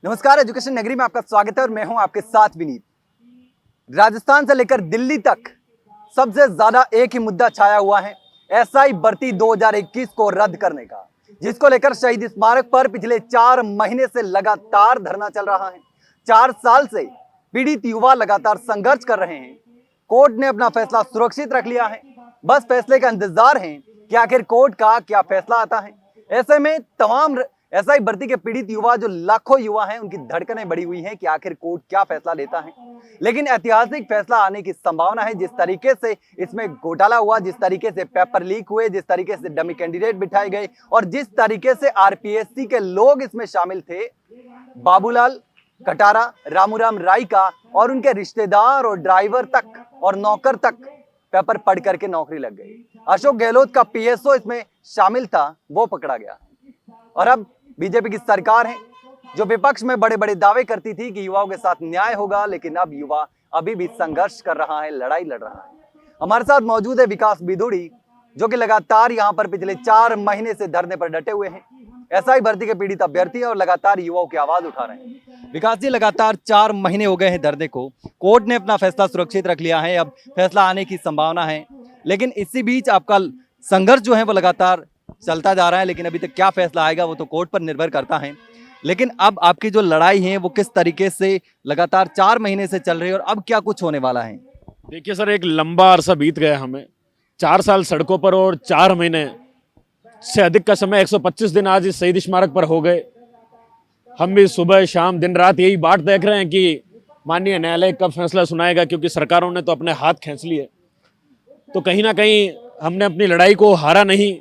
नमस्कार, एजुकेशन नगरी में आपका स्वागत है और मैं हूं आपके साथ विनीत। राजस्थान से लेकर दिल्ली तक सबसे ज्यादा एक ही मुद्दा छाया हुआ है, एसआई भर्ती 2021 को रद्द करने का, जिसको लेकर शहीद स्मारक पर पिछले 4 महीने से लगातार धरना चल रहा है। 4 साल से पीड़ित युवा लगातार संघर्ष कर रहे हैं। कोर्ट ने अपना फैसला सुरक्षित रख लिया है, बस फैसले का इंतजार है कि आखिर कोर्ट का क्या फैसला आता है। ऐसे में तमाम एसआई भर्ती के पीड़ित युवा, जो लाखों युवा हैं, उनकी धड़कनें बढ़ी हुई हैं कि आखिर कोर्ट क्या फैसला लेता है। लेकिन ऐतिहासिक फैसला आने की संभावना है। जिस तरीके से इसमें घोटाला हुआ, जिस तरीके से पेपर लीक हुए, जिस तरीके से डमी कैंडिडेट बिठाए गए और जिस तरीके से आरपीएससी के लोग इसमें शामिल थे, बाबूलाल कटारा, रामूराम रायका और उनके रिश्तेदार और ड्राइवर तक और नौकर तक पेपर पढ़ करके नौकरी लग गई। अशोक गहलोत का पीएसओ इसमें शामिल था, वो पकड़ा गया। और अब बीजेपी की सरकार है जो विपक्ष में बड़े बड़े दावे करती थी कि युवाओं के साथ न्याय होगा, लेकिन अब युवा अभी भी संघर्ष कर रहा है, लड़ाई लड़ रहा है। हमारे साथ मौजूद है विकास बिदुड़ी, जो कि लगातार यहां पर पिछले 4 महीने से धरने पर डटे हुए हैं। एसआई भर्ती के पीड़ित अभ्यर्थी और लगातार युवाओं की आवाज उठा रहे हैं। विकास जी, लगातार 4 महीने हो गए हैं धरने को, कोर्ट ने अपना फैसला सुरक्षित रख लिया है, अब फैसला आने की संभावना है, लेकिन इसी बीच आपका संघर्ष जो है वो लगातार चलता जा रहा है। लेकिन अभी तक क्या फैसला आएगा वो तो कोर्ट पर निर्भर करता है। लेकिन अब आपकी जो लड़ाई है वो किस तरीके से लगातार 4 महीने से चल रही है और अब क्या कुछ होने वाला है? देखिए सर, एक लंबा अरसा बीत गया हमें, 4 साल सड़कों पर और 4 महीने से अधिक का समय, 125 दिन आज इस शहीद स्मारक पर हो गए। हम भी सुबह शाम दिन रात यही बाट देख रहे हैं कि माननीय न्यायालय कब फैसला सुनाएगा, क्योंकि सरकारों ने तो अपने हाथ खींच लिए। तो कहीं ना कहीं हमने अपनी लड़ाई को हारा नहीं,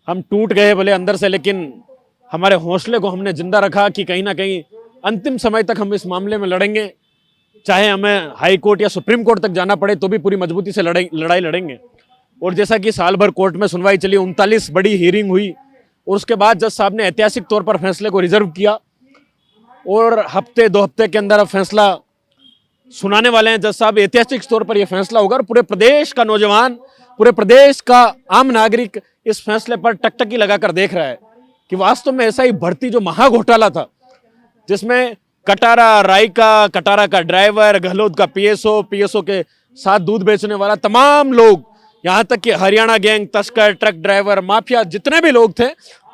हम टूट गए भले अंदर से, लेकिन हमारे हौसले को हमने जिंदा रखा कि कहीं ना कहीं अंतिम समय तक हम इस मामले में लड़ेंगे। चाहे हमें हाई कोर्ट या सुप्रीम कोर्ट तक जाना पड़े तो भी पूरी मजबूती से लड़ाई लड़ेंगे। और जैसा कि साल भर कोर्ट में सुनवाई चली, 39 बड़ी हियरिंग हुई और उसके बाद जज साहब ने ऐतिहासिक तौर पर फैसले को रिजर्व किया और हफ्ते 2 हफ्ते के अंदर अब फैसला सुनाने वाले हैं जज साहब। ऐतिहासिक तौर पर यह फैसला होगा और पूरे प्रदेश का नौजवान, पूरे प्रदेश का आम नागरिक इस फैसले पर टकटकी लगाकर देख रहा है कि वास्तव में ऐसा ही भर्ती जो महाघोटाला था, जिसमें कटारा रायका, कटारा का ड्राइवर, गहलोत का पीएसओ के साथ दूध बेचने वाला तमाम लोग, यहां तक कि हरियाणा गैंग, तस्कर, ट्रक ड्राइवर, माफिया, जितने भी लोग थे,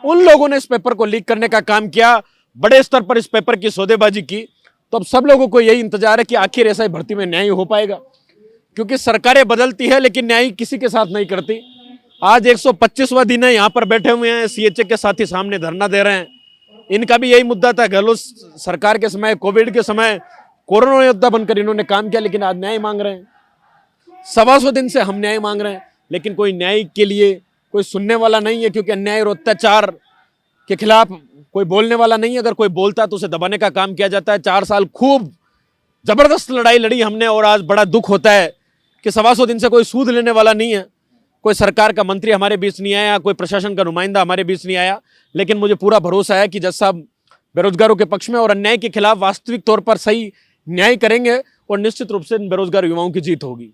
उन लोगों ने इस पेपर को लीक करने का काम किया, बड़े स्तर पर इस पेपर की सौदेबाजी की। तो अब सब लोगों को यही इंतजार है कि आखिर ऐसा ही भर्ती में न्याय हो पाएगा, क्योंकि सरकारें बदलती है लेकिन न्याय किसी के साथ नहीं करती। आज 125वां दिन है, यहाँ पर बैठे हुए हैं सीएचए के साथी, सामने धरना दे रहे हैं। इनका भी यही मुद्दा था। गहलोत सरकार के समय, कोविड के समय कोरोना योद्धा बनकर इन्होंने काम किया, लेकिन आज न्याय मांग रहे हैं। 125 दिन से हम न्याय मांग रहे हैं, लेकिन कोई न्याय के लिए कोई सुनने वाला नहीं है, क्योंकि अन्याय और अत्याचार के खिलाफ कोई बोलने वाला नहीं है। अगर कोई बोलता है तो उसे दबाने का काम किया जाता है। 4 साल खूब जबरदस्त लड़ाई लड़ी हमने और आज बड़ा दुख होता है कि 125 दिन से कोई सूद लेने वाला नहीं है, कोई सरकार का मंत्री हमारे बीच नहीं आया, कोई प्रशासन का नुमाइंदा हमारे बीच नहीं आया। लेकिन मुझे पूरा भरोसा है कि जज साहब बेरोजगारों के पक्ष में और अन्याय के खिलाफ वास्तविक तौर पर सही न्याय करेंगे और निश्चित रूप से बेरोजगार युवाओं की जीत होगी।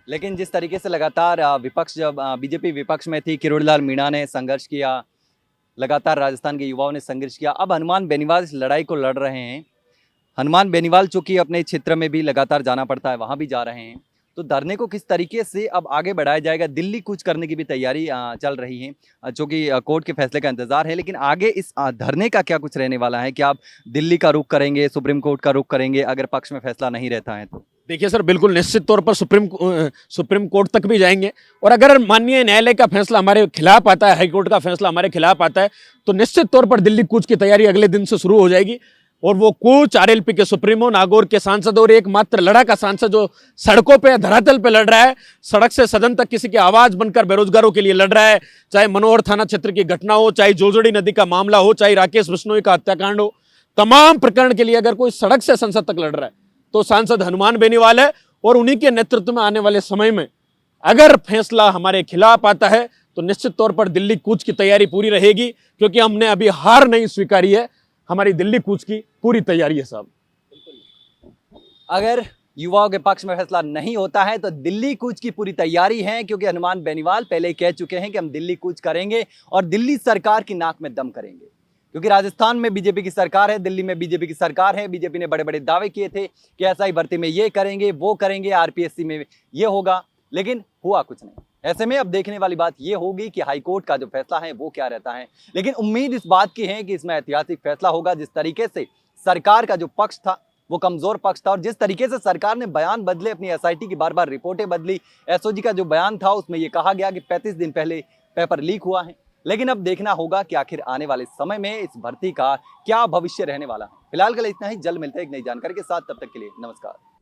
लेकिन जिस तरीके से लगातार विपक्ष, जब बीजेपी विपक्ष में थी, किरोड़ीलाल मीणा ने संघर्ष किया, लगातार राजस्थान के युवाओं ने संघर्ष किया, अब हनुमान बेनीवाल इस लड़ाई को लड़ रहे हैं। हनुमान बेनीवाल चूंकि अपने क्षेत्र में भी लगातार जाना पड़ता है, वहां भी जा रहे हैं, तो धरने को किस तरीके से अब आगे बढ़ाया जाएगा? दिल्ली कूच करने की भी तैयारी चल रही है, जो कि कोर्ट के फैसले का इंतजार है, लेकिन आगे इस धरने का क्या कुछ रहने वाला है? क्या आप दिल्ली का रुख करेंगे, सुप्रीम कोर्ट का रुख करेंगे अगर पक्ष में फैसला नहीं रहता है तो? देखिए सर, बिल्कुल निश्चित तौर पर सुप्रीम कोर्ट तक भी जाएंगे, और अगर माननीय न्यायालय का फैसला हमारे खिलाफ आता है, हाईकोर्ट का फैसला हमारे खिलाफ आता है, तो निश्चित तौर पर दिल्ली कूच की तैयारी अगले दिन से शुरू हो जाएगी। और वो कूच आरएलपी के सुप्रीमो, नागौर के सांसद और एकमात्र लड़ाका सांसद जो सड़कों पे, धरातल पे लड़ रहा है, सड़क से सदन तक किसी की आवाज बनकर बेरोजगारों के लिए लड़ रहा है, चाहे मनोहर थाना क्षेत्र की घटना हो, चाहे जोजड़ी नदी का मामला हो, चाहे राकेश बिश्नोई का हत्याकांड हो, तमाम प्रकरण के लिए अगर कोई सड़क से संसद तक लड़ रहा है तो सांसद हनुमान बेनीवाल है। और उन्हीं के नेतृत्व में आने वाले समय में अगर फैसला हमारे खिलाफ आता है तो निश्चित तौर पर दिल्ली कूच की तैयारी पूरी रहेगी, क्योंकि हमने अभी हार नहीं स्वीकारी है, हमारी दिल्ली कूच की पूरी तैयारी है साहब। अगर युवाओं के पक्ष में फैसला नहीं होता है तो दिल्ली कूच की पूरी तैयारी है, क्योंकि हनुमान बेनीवाल पहले ही कह चुके हैं कि हम दिल्ली कूच करेंगे और दिल्ली सरकार की नाक में दम करेंगे। क्योंकि राजस्थान में बीजेपी की सरकार है, दिल्ली में बीजेपी की सरकार है। बीजेपी ने बड़े बड़े दावे किए थे कि एसआई भर्ती में ये करेंगे, वो करेंगे, आरपीएससी में ये होगा, लेकिन हुआ कुछ नहीं। ऐसे में अब देखने वाली बात ये होगी कि हाईकोर्ट का जो फैसला है वो क्या रहता है। लेकिन उम्मीद इस बात की है कि इसमें ऐतिहासिक फैसला होगा। जिस तरीके से सरकार का जो पक्ष था वो कमजोर पक्ष था, और जिस तरीके से सरकार ने बयान बदले, अपनी एसआईटी की बार बार रिपोर्टें बदली, एसओजी का जो बयान था उसमें यह कहा गया कि 35 दिन पहले पेपर लीक हुआ है। लेकिन अब देखना होगा कि आखिर आने वाले समय में इस भर्ती का क्या भविष्य रहने वाला है। फिलहाल के लिए इतना ही, जल्द मिलते हैं एक नई जानकारी के साथ, तब तक के लिए नमस्कार।